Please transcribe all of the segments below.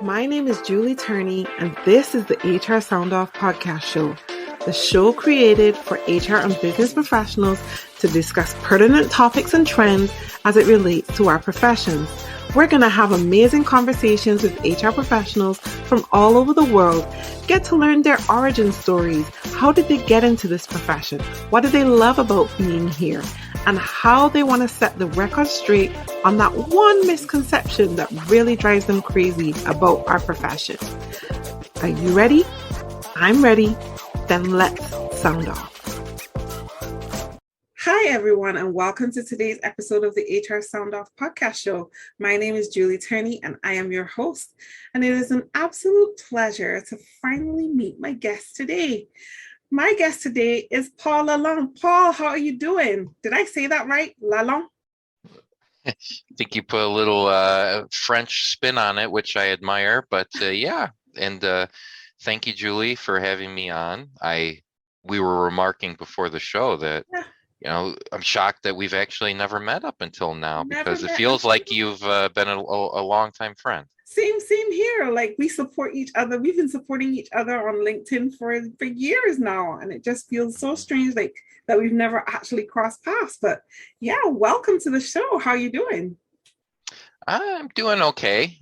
My name is Julie Turney, and this is the HR Sound Off podcast show, the show created for HR and business professionals to discuss pertinent topics and trends as it relates to our professions. We're going to have amazing conversations with HR professionals from all over the world, get to learn their origin stories. How did they get into this profession? What do they love about being here? And how they want to set the record straight on that one misconception that really drives them crazy about our profession. Are you ready? I'm ready. Then let's sound off. Hi, everyone, and welcome to today's episode of the HR Sound Off podcast show. My name is Julie Turney, and I am your host. And it is an absolute pleasure to finally meet my guest today. My guest today is Paul LaLonde. Paul, how are you doing? Did I say that right? LaLonde? I think you put a little French spin on it, which I admire. But yeah, and thank you, Julie, for having me on. We were remarking before the show that I'm shocked that we've actually never met up until now, because it feels like you've been a long-time friend. Same here. Like, we support each other. We've been supporting each other on LinkedIn for years now, and it just feels so strange, like that we've never actually crossed paths. But yeah, welcome to the show. How are you doing? I'm doing okay.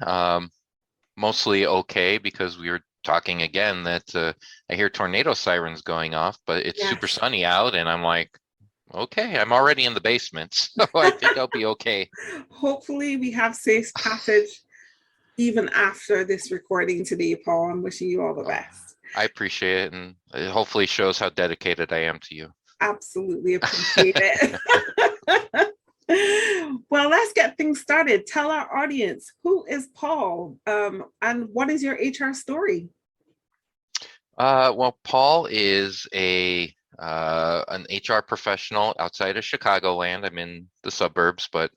Mostly okay, because we were talking again that I hear tornado sirens going off, but it's super sunny out, and I'm like, okay, I'm already in the basement, so I think I'll be okay. Hopefully we have safe passage even after this recording today, Paul. I'm wishing you all the best. I appreciate it, and it hopefully shows how dedicated I am to you. Absolutely appreciate it. Well, let's get things started. Tell our audience, who is Paul, and what is your HR story? Well, Paul is an HR professional outside of Chicagoland. I'm in the suburbs, but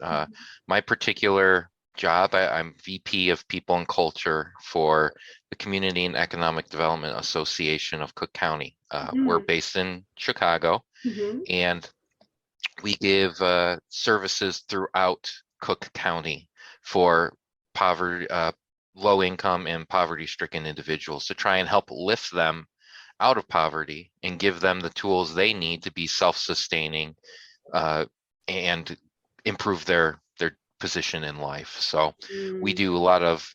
my particular job, I'm VP of People and Culture for the Community and Economic Development Association of Cook County. We're based in Chicago, and we give services throughout Cook County for poverty, low income and poverty-stricken individuals, to try and help lift them out of poverty and give them the tools they need to be self-sustaining and improve their position in life. So we do a lot of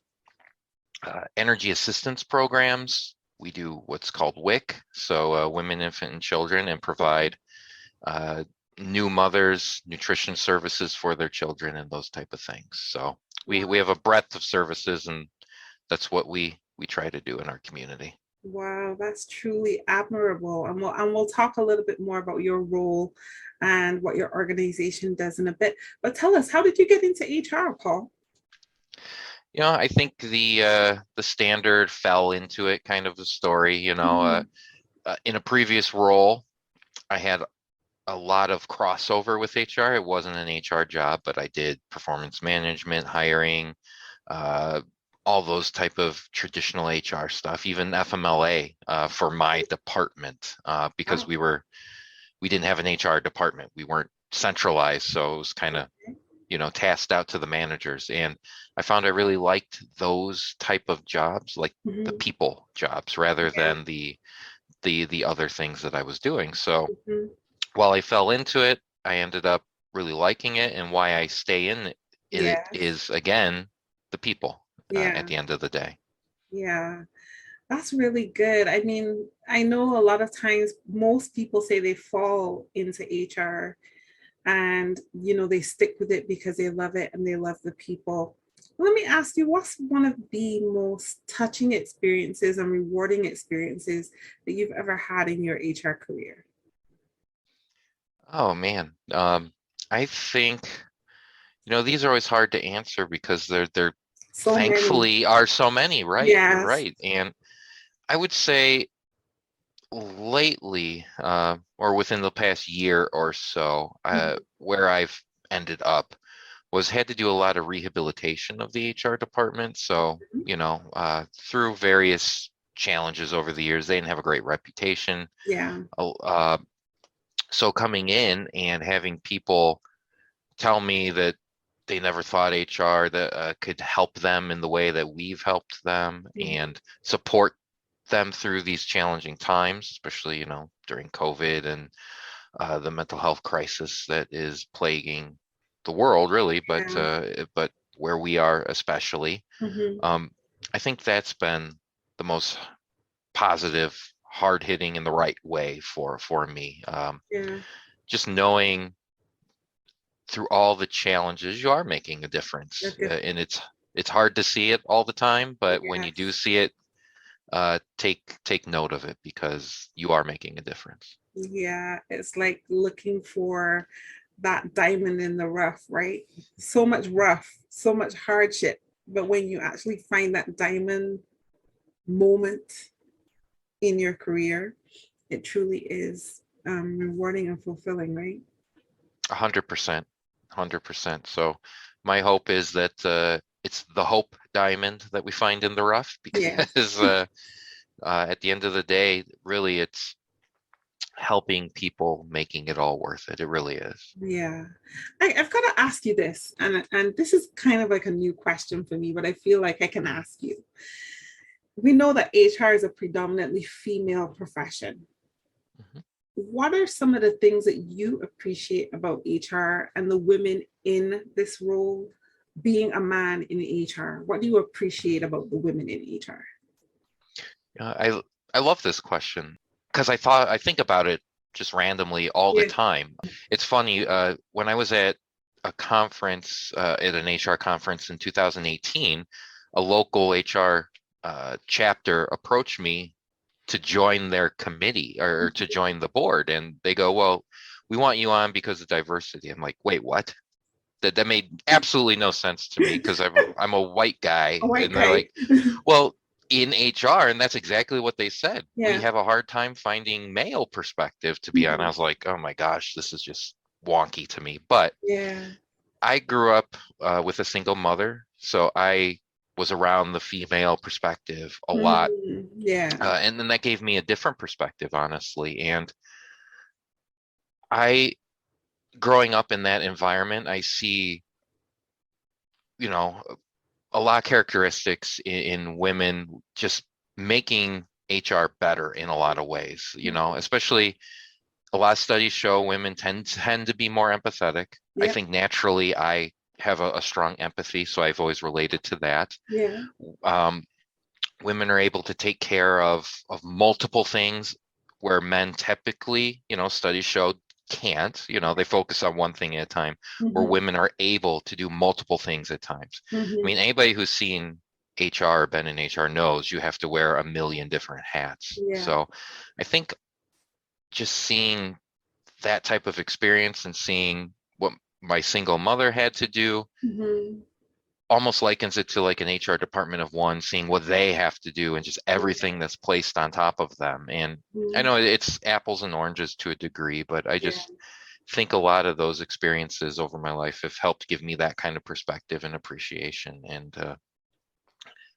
energy assistance programs. We do what's called WIC, so women, infant, and children, and provide new mothers nutrition services for their children and those type of things. So we have a breadth of services, and that's what we try to do in our community. Wow, that's truly admirable. And we'll talk a little bit more about your role and what your organization does in a bit. But tell us, how did you get into HR, Paul? I think the standard fell into it kind of the story. In a previous role, I had a lot of crossover with HR. It wasn't an HR job, but I did performance management, hiring, all those type of traditional HR stuff, even FMLA for my department, because we didn't have an HR department. We weren't centralized, so it was kind of, tasked out to the managers. And I found I really liked those type of jobs, like the people jobs, rather than the other things that I was doing. So while I fell into it, I ended up really liking it. And why I stay in it is, again, the people. At the end of the day. Yeah, that's really good. I mean, I know a lot of times most people say they fall into HR and, they stick with it because they love it and they love the people. Let me ask you, what's one of the most touching experiences and rewarding experiences that you've ever had in your HR career? Oh, man. I think, these are always hard to answer because they're so thankfully many. Are so many, right? Yes. You're right. And I would say lately, or within the past year or so, where I've ended up had to do a lot of rehabilitation of the HR department. So, through various challenges over the years, they didn't have a great reputation. Yeah. So coming in and having people tell me that they never thought HR that could help them in the way that we've helped them and support them through these challenging times, especially, during COVID and the mental health crisis that is plaguing the world, really, but where we are especially. I think that's been the most positive, hard hitting in the right way for me. Just knowing through all the challenges, you are making a difference, and it's hard to see it all the time. But when you do see it, take note of it because you are making a difference. Yeah, it's like looking for that diamond in the rough, right? So much rough, so much hardship. But when you actually find that diamond moment in your career, it truly is rewarding and fulfilling, right? 100%, 100%. So my hope is that it's the hope diamond that we find in the rough, because at the end of the day, really, it's helping people, making it all worth it. It really is. Yeah. I've got to ask you this, and this is kind of like a new question for me, but I feel like I can ask you. We know that HR is a predominantly female profession. What are some of the things that you appreciate about HR and the women in this role, being a man in HR? What do you appreciate about the women in HR? I love this question because I think about it just randomly all the time. It's funny, when I was at a conference, at an HR conference in 2018, a local HR chapter approached me to join their committee or to join the board, and they go, well, we want you on because of diversity. I'm like, wait, what? That made absolutely no sense to me because I'm a white guy. And they're like, well, in HR, and that's exactly what they said. We have a hard time finding male perspective, to be honest. I was like, oh my gosh, this is just wonky to me. But I grew up with a single mother, so I was around the female perspective a lot. And then that gave me a different perspective, honestly. And growing up in that environment, I see, a lot of characteristics in women just making HR better in a lot of ways, especially a lot of studies show women tend to be more empathetic. I think naturally I have a strong empathy, so I've always related to that. Women are able to take care of multiple things where men typically, studies show can't. They focus on one thing at a time, where women are able to do multiple things at times. I mean, anybody who's seen HR or been in HR knows you have to wear a million different hats. So I think just seeing that type of experience and seeing what my single mother had to do almost likens it to like an HR department of one, seeing what they have to do and just everything that's placed on top of them. And I know it's apples and oranges to a degree, but I just think a lot of those experiences over my life have helped give me that kind of perspective and appreciation. And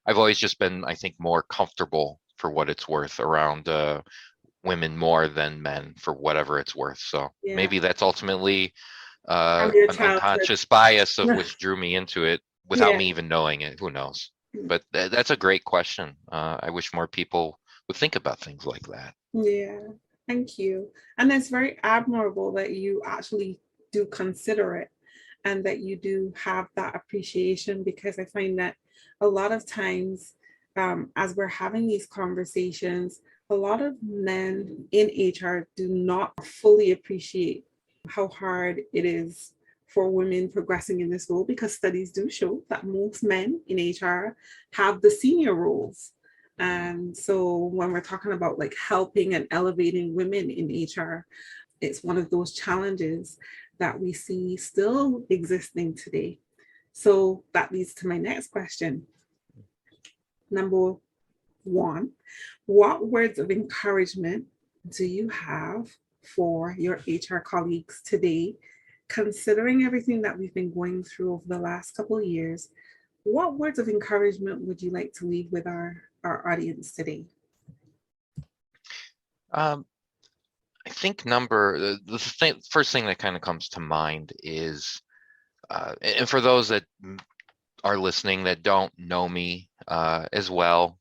I've always just been, I think, more comfortable, for what it's worth, around women more than men, for whatever it's worth. So maybe that's ultimately an unconscious bias of which drew me into it without me even knowing it. Who knows? But that's a great question. I wish more people would think about things like that. Yeah, thank you. And it's very admirable that you actually do consider it and that you do have that appreciation, because I find that a lot of times, as we're having these conversations, a lot of men in HR do not fully appreciate how hard it is for women progressing in this role, because studies do show that most men in HR have the senior roles. And so when we're talking about like helping and elevating women in HR, it's one of those challenges that we see still existing today. So that leads to my next question. Number one, what words of encouragement do you have for your HR colleagues today, considering everything that we've been going through over the last couple of years? What words of encouragement would you like to leave with our audience today? I think first thing that kind of comes to mind is And for those that are listening that don't know me as well,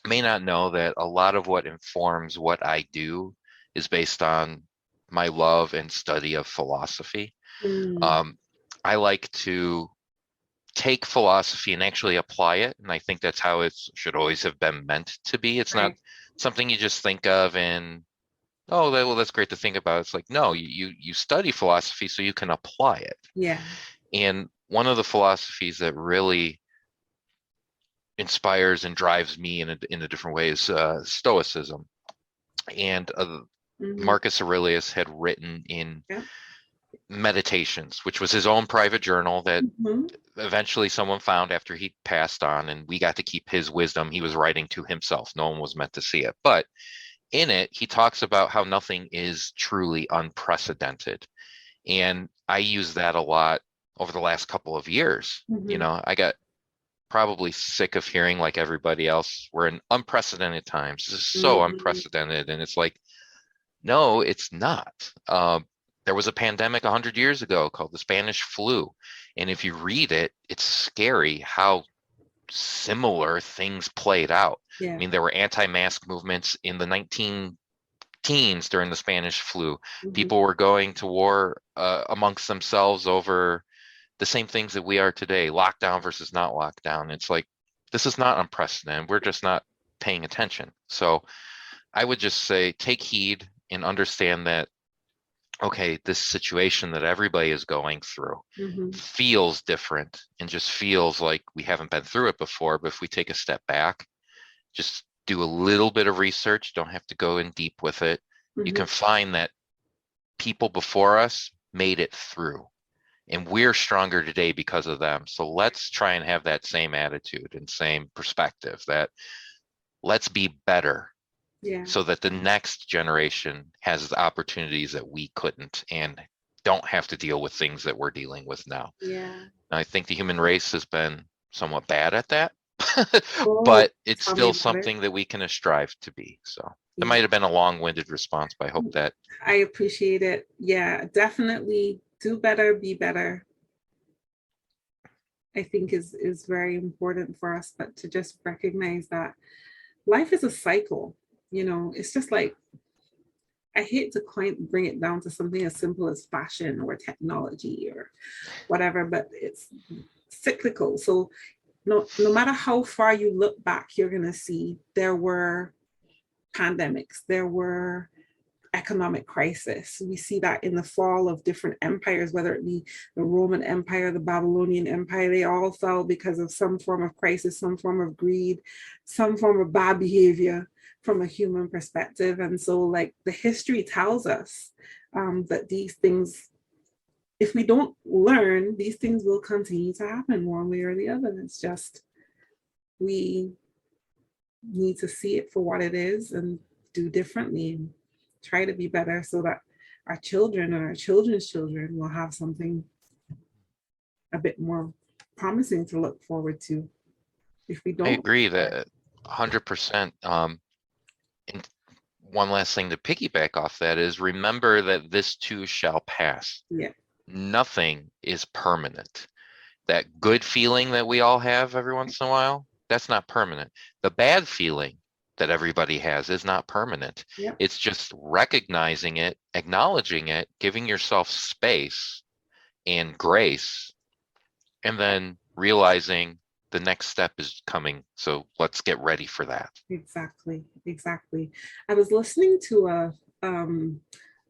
may not know that a lot of what informs what I do is based on my love and study of philosophy. Mm, Um, I like to take philosophy and actually apply it, and I think that's how it should always have been meant to be. It's not right. something you just think of and oh, well, that's great to think about. It's like no, you study philosophy so you can apply it. Yeah. And one of the philosophies that really inspires and drives me in a different way is Stoicism. And Mm-hmm. Marcus Aurelius had written in Yeah. Meditations, which was his own private journal that Mm-hmm. eventually someone found after he passed on, and we got to keep his wisdom. He was writing to himself. No one was meant to see it. But in it, he talks about how nothing is truly unprecedented. And I use that a lot over the last couple of years. You Mm-hmm. know, I got probably sick of hearing like everybody else, we're in unprecedented times. This is so Mm-hmm. unprecedented. And it's like, no, it's not. There was a pandemic 100 years ago called the Spanish flu. And if you read it, it's scary how similar things played out. I Yeah. mean, there were anti-mask movements in the 19 teens during the Spanish flu. Mm-hmm. People were going to war amongst themselves over the same things that we are today, lockdown versus not lockdown. It's like, this is not unprecedented. We're just not paying attention. So I would just say take heed and understand that, okay, this situation that everybody is going through Mm-hmm. feels different and just feels like we haven't been through it before. But if we take a step back, just do a little bit of research, don't have to go in deep with it. You Mm-hmm. can find that people before us made it through. And we're stronger today because of them. So let's try and have that same attitude and same perspective that let's be better Yeah. so that the next generation has the opportunities that we couldn't and don't have to deal with things that we're dealing with now. Yeah. And I think the human race has been somewhat bad at that, Oh, but it's tell me still about it. something that we can strive to be. So that Yeah. might have been a long-winded response, but I hope that I appreciate it. Yeah, definitely do better, be better. I think is very important for us, but to just recognize that life is a cycle. You know, it's just like I hate to bring it down to something as simple as fashion or technology or whatever, but it's cyclical. So no matter how far you look back, you're gonna see there were pandemics, there were economic crisis. We see that in the fall of different empires, whether it be the Roman Empire, the Babylonian Empire, they all fell because of some form of crisis, some form of greed, some form of bad behavior from a human perspective. And so, like, the history tells us that these things, if we don't learn, these things will continue to happen one way or the other. It's just, we need to see it for what it is and do differently and try to be better so that our children and our children's children will have something a bit more promising to look forward to. If we I don't, agree that 100%. And one last thing to piggyback off that is remember that this too shall pass. yeah, Nothing is permanent. That good feeling that we all have every once in a while, that's not permanent. The bad feeling that everybody has is not permanent. yeah, It's just recognizing it, acknowledging it, giving yourself space and grace, and then realizing the next step is coming. So let's get ready for that. exactly, exactly. I was listening to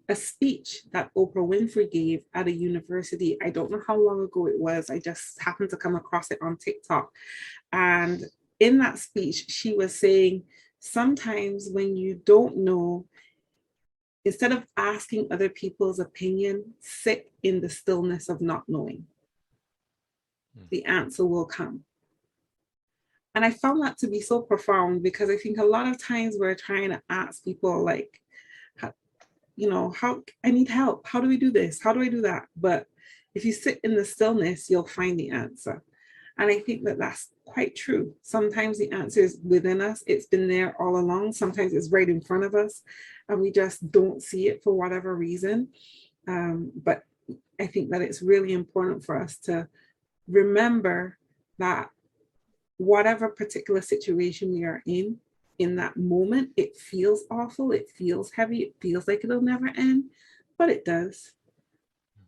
a speech that Oprah Winfrey gave at a university. I don't know how long ago it was. I just happened to come across it on TikTok. And in that speech, she was saying, sometimes when you don't know, instead of asking other people's opinion, sit in the stillness of not knowing. The answer will come. And I found that to be so profound because I think a lot of times we're trying to ask people, like, how I need help. How do we do this? How do I do that? But if you sit in the stillness, you'll find the answer. And I think that that's quite true. Sometimes the answer is within us. It's been there all along. Sometimes it's right in front of us and we just don't see it for whatever reason. But I think that it's really important for us to remember that whatever particular situation we are in that moment, it feels awful, it feels heavy, it feels like it'll never end, but it does.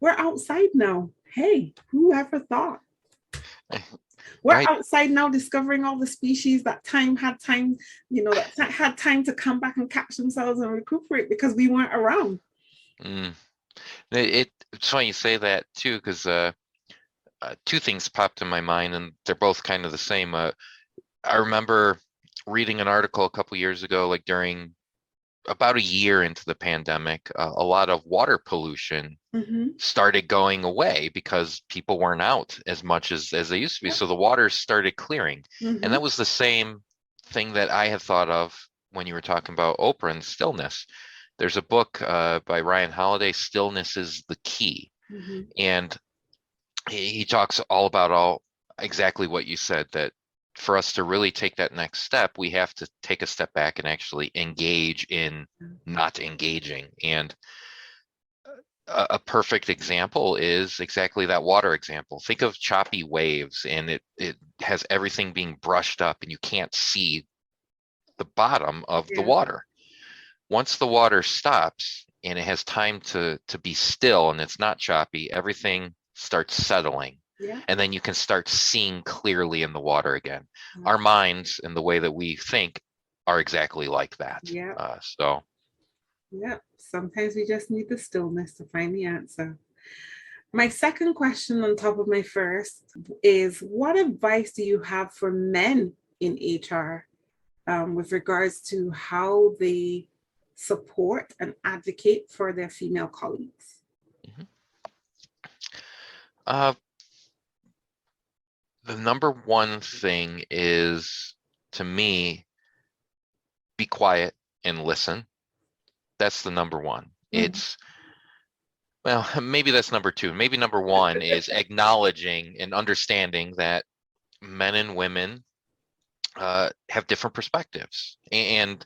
We're outside now. Hey, whoever thought? We're Right. outside now discovering all the species that had time, that had time to come back and catch themselves and recuperate because we weren't around. Mm. It's funny you say that too, because two things popped in my mind, and they're both kind of the same. I remember reading an article a couple years ago, like during about a year into the pandemic, a lot of water pollution started going away because people weren't out as much as they used to be. So the waters started clearing. And that was the same thing that I had thought of when you were talking about Oprah and Stillness. There's a book by Ryan Holiday, Stillness is the Key. And he talks all about exactly what you said, that for us to really take that next step, we have to take a step back and actually engage in not engaging. And a perfect example is exactly that water example. Think of choppy waves, and it has everything being brushed up and you can't see the bottom of the water. Once the water stops and it has time to be still and it's not choppy, everything starts settling. And then you can start seeing clearly in the water again. Our minds and the way that we think are exactly like that. Sometimes we just need the stillness to find the answer. My second question on top of my first is, what advice do you have for men in HR with regards to how they support and advocate for their female colleagues? The number one thing is, to me, be quiet and listen. That's the number one. It's, well, maybe that's number two. Maybe number one is acknowledging and understanding that men and women have different perspectives, and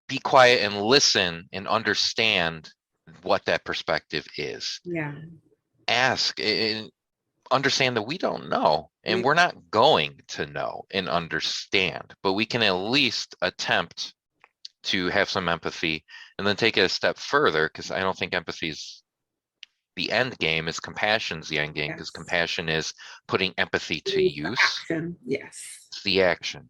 be quiet and listen and understand what that perspective is. Ask and understand that we don't know, and we're not going to know and understand, but we can at least attempt to have some empathy, and then take it a step further, because I don't think empathy is the end game, is compassion's the end game, because compassion is putting empathy to use. It's the action.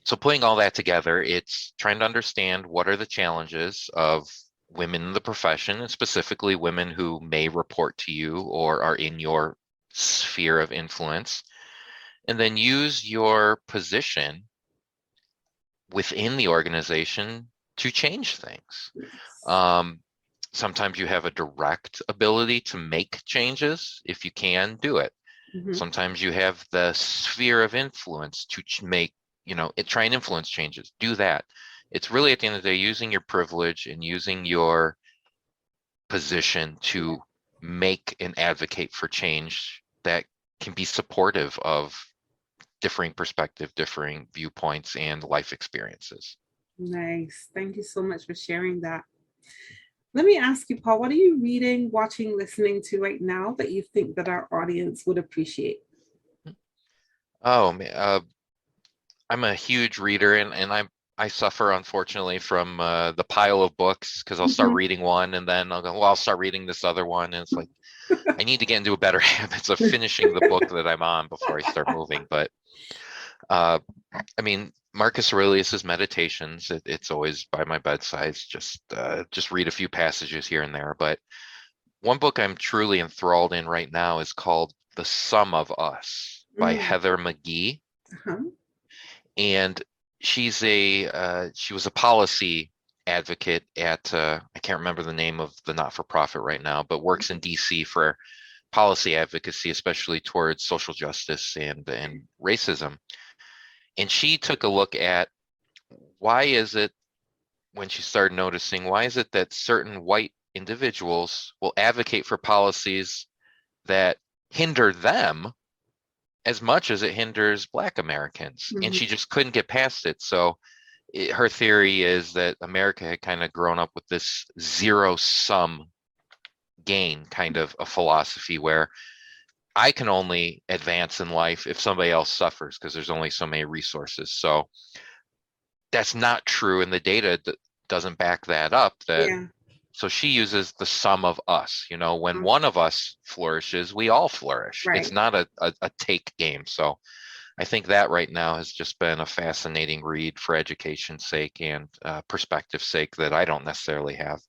So putting all that together, it's trying to understand what are the challenges of women in the profession, and specifically women who may report to you or are in your sphere of influence, and then use your position within the organization to change things. Sometimes you have a direct ability to make changes. If you can, do it. Sometimes you have the sphere of influence to make, try and influence changes. Do that. It's really, at the end of the day, using your privilege and using your position to make and advocate for change that can be supportive of differing perspective, differing viewpoints, and life experiences. Nice. Thank you so much for sharing that. Let me ask you, Paul, what are you reading, watching, listening to right now that you think that our audience would appreciate? Oh, I'm a huge reader, and I suffer, unfortunately, from the pile of books, because I'll start reading one and then I'll go, well, I'll start reading this other one. And it's like, I need to get into a better habits of finishing the book that I'm on before I start moving. But Marcus Aurelius's Meditations, it's always by my bedside. Just read a few passages here and there. But one book I'm truly enthralled in right now is called The Sum of Us by Heather McGee. And she was a policy advocate at I can't remember the name of the not-for-profit right now, but works in DC for policy advocacy, especially towards social justice and racism. And she took a look at why is it that certain white individuals will advocate for policies that hinder them as much as it hinders Black Americans. And she just couldn't get past it. So her theory is that America had kind of grown up with this zero sum gain kind of a philosophy where I can only advance in life if somebody else suffers because there's only so many resources. So that's not true, and the data doesn't back that up. Yeah. So she uses the sum of us. When Mm, one of us flourishes, we all flourish. It's right. not a take game. So I think that right now has just been a fascinating read for education's sake and perspective's sake that I don't necessarily have.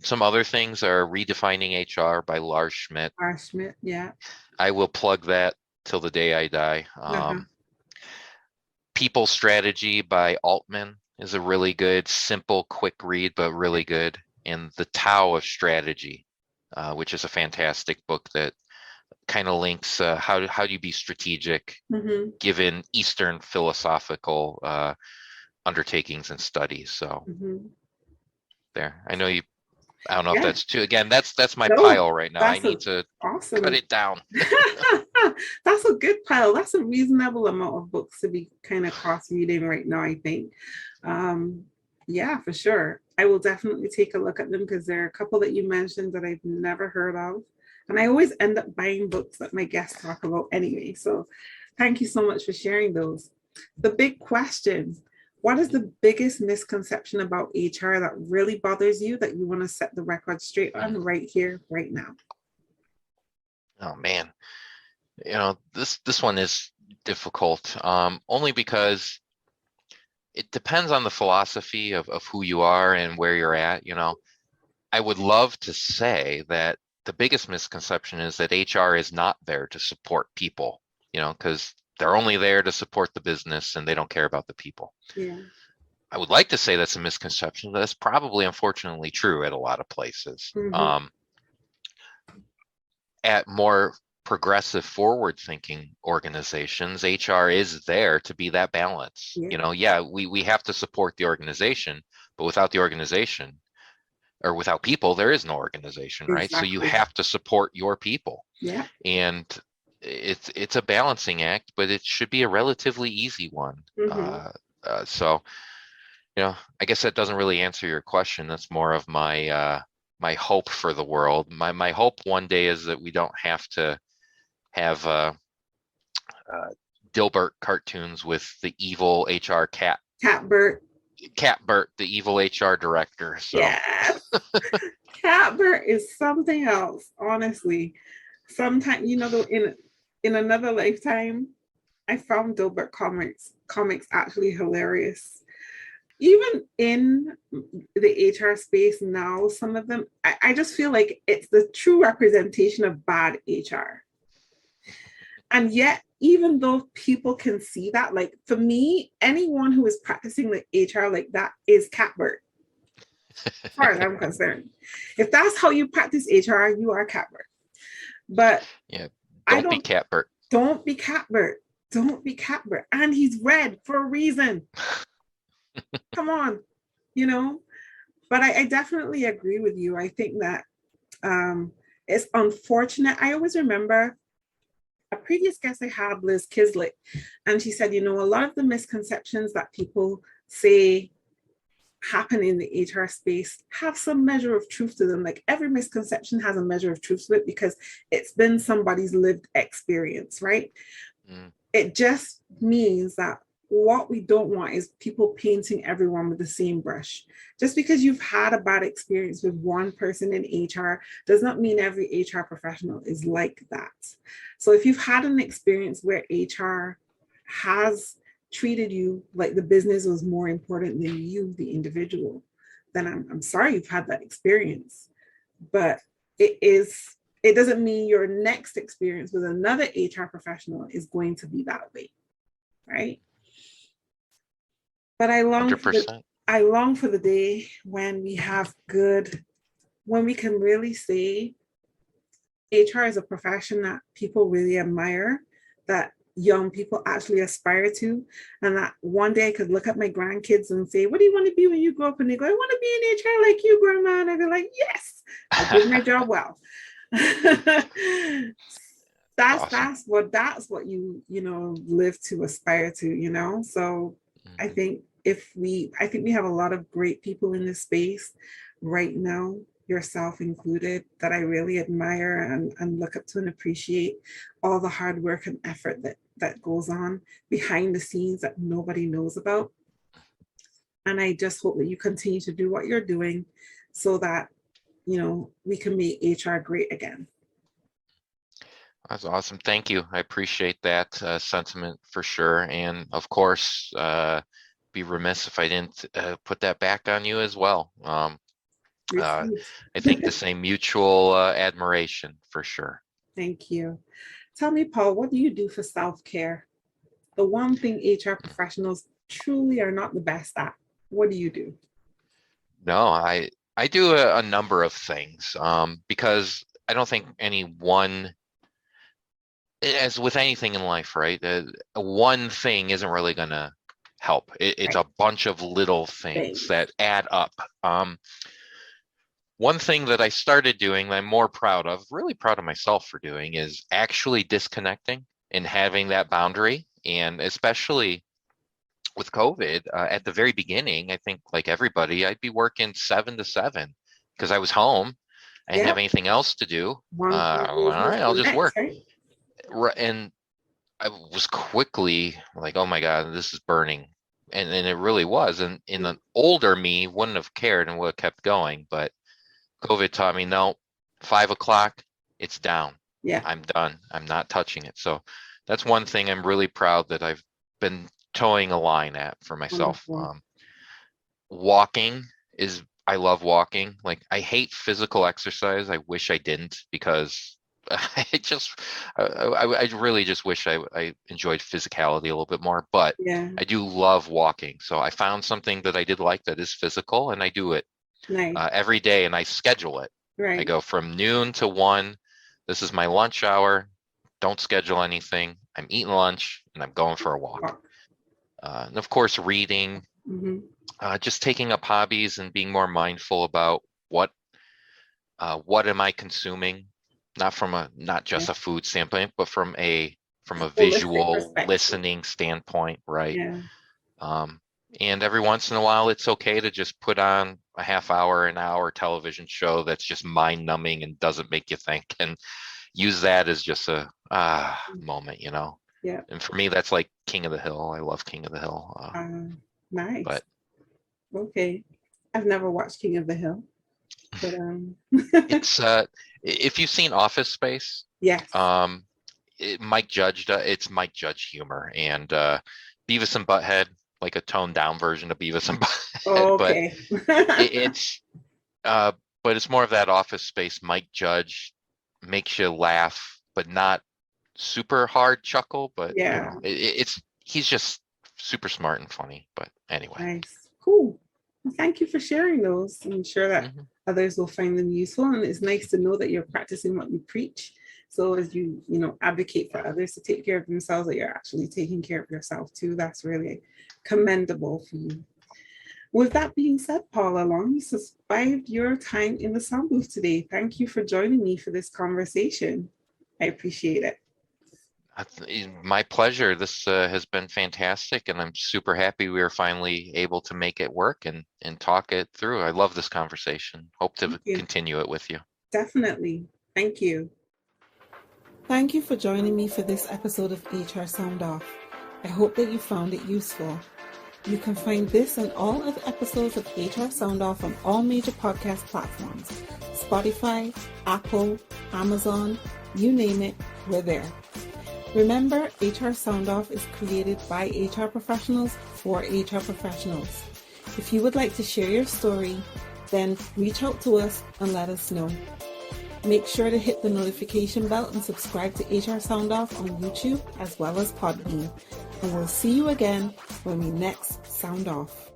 Some other things are Redefining HR by Lars Schmidt. R. Schmidt. Yeah. I will plug that till the day I die. Uh-huh. People Strategy by Altman is a really good, simple, quick read, but really good. And The Tao of Strategy, which is a fantastic book that kind of links how do you be strategic Mm-hmm. given Eastern philosophical undertakings and studies. So Mm-hmm. there, I know you. I don't know if Yeah. that's too. Again, that's my No, pile right now. I that's a need to cut awesome. it down. That's a good pile. That's a reasonable amount of books to be kind of cross reading right now, I think. Um, yeah, for sure. I will definitely take a look at them because there are a couple that you mentioned that I've never heard of. And I always end up buying books that my guests talk about anyway. So thank you so much for sharing those. The big question: what is the biggest misconception about HR that really bothers you that you want to set the record straight on right here, right now? Oh man, this one is difficult. Only because it depends on the philosophy of who you are and where you're at. I would love to say that the biggest misconception is that HR is not there to support people, because they're only there to support the business and they don't care about the people. Yeah. I would like to say that's a misconception. That's probably unfortunately true at a lot of places. Mm-hmm. At more progressive, forward-thinking organizations, HR is there to be that balance. Yeah. Yeah, we have to support the organization, but without the organization or without people, there is no organization, right? So you Exactly. have to support your people, Yeah. and it's a balancing act, but it should be a relatively easy one. Mm-hmm. So I guess that doesn't really answer your question. That's more of my hope for the world. My hope one day is that we don't have to have Dilbert cartoons with the evil HR Catbert. Catbert, the evil HR director. So Yes. Catbert is something else, honestly. Sometimes, though, in another lifetime, I found Dilbert comics actually hilarious. Even in the HR space now, some of them, I just feel like it's the true representation of bad HR. And yet, even though people can see that, like for me, anyone who is practicing the HR like that is catbird, as far as I'm concerned. If that's how you practice HR, you are catbird. But yeah, I don't be Catbert. don't be catbird. Don't be catbird. And he's red for a reason. Come on, you know? But I definitely agree with you. I think that it's unfortunate. I always remember a previous guest I had, Liz Kislet, and she said, a lot of the misconceptions that people say happen in the HR space have some measure of truth to them. Like every misconception has a measure of truth to it because it's been somebody's lived experience, right? Mm. It just means that what we don't want is people painting everyone with the same brush. Just because you've had a bad experience with one person in HR does not mean every HR professional is like that. So if you've had an experience where HR has treated you like the business was more important than you, the individual, then I'm sorry you've had that experience. But it doesn't mean your next experience with another HR professional is going to be that way, right? But I long for the day when we can really say HR is a profession that people really admire, that young people actually aspire to, and that one day I could look at my grandkids and say, what do you want to be when you grow up? And they go, I want to be in HR like you, grandma. And I'd be like, yes, I did my job well. That's what you live to aspire to, so I think I think we have a lot of great people in this space right now, yourself included, that I really admire and look up to and appreciate all the hard work and effort that goes on behind the scenes that nobody knows about. And I just hope that you continue to do what you're doing so that, we can make HR great again. That's awesome. Thank you. I appreciate that sentiment for sure. And of course, be remiss if I didn't put that back on you as well. I think the same mutual admiration for sure. Thank you. Tell me, Paul, what do you do for self-care? The one thing HR professionals truly are not the best at. What do you do? No, I do a number of things because I don't think any one, as with anything in life, right? One thing isn't really going to help. It's a bunch of little things that add up. One thing that I started doing that I'm more proud of, really proud of myself for doing, is actually disconnecting and having that boundary. And especially with COVID, at the very beginning, I think like everybody, I'd be working 7 to 7 because I was home. I didn't have anything else to do. All right, I'll just work. And I was quickly like, oh my God, this is burning. And it really was. And in the older me wouldn't have cared and would have kept going. But COVID taught me, no, 5 o'clock, it's down. Yeah. I'm done. I'm not touching it. So that's one thing I'm really proud that I've been towing a line at for myself. Walking I love walking. Like, I hate physical exercise. I wish I didn't, because I really just wish I enjoyed physicality a little bit more, but I do love walking. So I found something that I did like that is physical, and I do it every day, and I schedule it. Right. I go from noon to 1. This is my lunch hour. Don't schedule anything. I'm eating lunch and I'm going for a walk. And of course, reading, just taking up hobbies and being more mindful about what am I consuming, not just a food standpoint, but from a visual listening standpoint, right? Yeah. And every once in a while, it's okay to just put on a half hour, an hour television show that's just mind numbing and doesn't make you think, and use that as just a moment, Yeah. And for me, that's like King of the Hill. I love King of the Hill. Nice. But okay, I've never watched King of the Hill, but it's if you've seen Office Space, yes. Mike Judge, it's Mike Judge humor, and Beavis and Butthead, like a toned down version of Beavis and Butthead. Oh, okay. But it's more of that Office Space. Mike Judge makes you laugh, but not super hard chuckle. But yeah, he's just super smart and funny. But anyway, nice, cool. Well, thank you for sharing those. I'm sure that others will find them useful, and it's nice to know that you're practicing what you preach. So as you advocate for others to take care of themselves, that you're actually taking care of yourself too. That's really commendable for you. With that being said, Paul LaLonde, you survived your time in the sound booth today. Thank you for joining me for this conversation. I appreciate it. My pleasure. This has been fantastic, and I'm super happy we were finally able to make it work and talk it through. I love this conversation. Hope to continue it with you. Definitely. Thank you. Thank you for joining me for this episode of HR Sound Off. I hope that you found it useful. You can find this and all other episodes of HR Sound Off on all major podcast platforms. Spotify, Apple, Amazon, you name it, we're there. Remember, HR Sound Off is created by HR professionals for HR professionals. If you would like to share your story, then reach out to us and let us know. Make sure to hit the notification bell and subscribe to HR Sound Off on YouTube as well as Podbean. And we'll see you again when we next sound off.